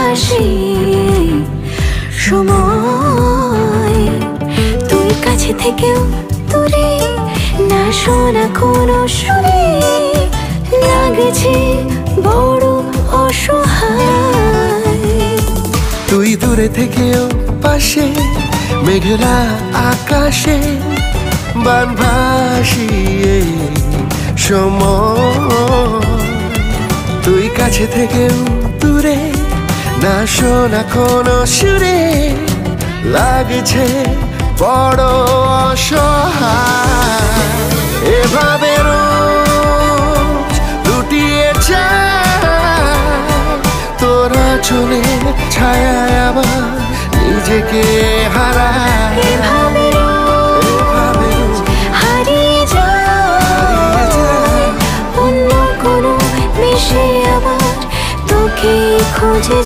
হাসি সময় তুই কাছে থেকেও দূরে না শোনা কোনো সুরে লাগছে বড় অসহায়। তুই দূরে থেকেও পাশে মেঘলা আকাশে বান ভাসিয়ে সময় তুই কাছে থেকেও দূরে না শোনা কোনো সুরে লাগছে বড় অসহায়। এভাবে রোজ লুটিয়ে যায় তোরা চলে ছায়ায় আবার নিজেকে হারায়। এভাবে রোজ হারিয়ে যায় অন্য কোনো মিশে আবার তোকে খোঁজে।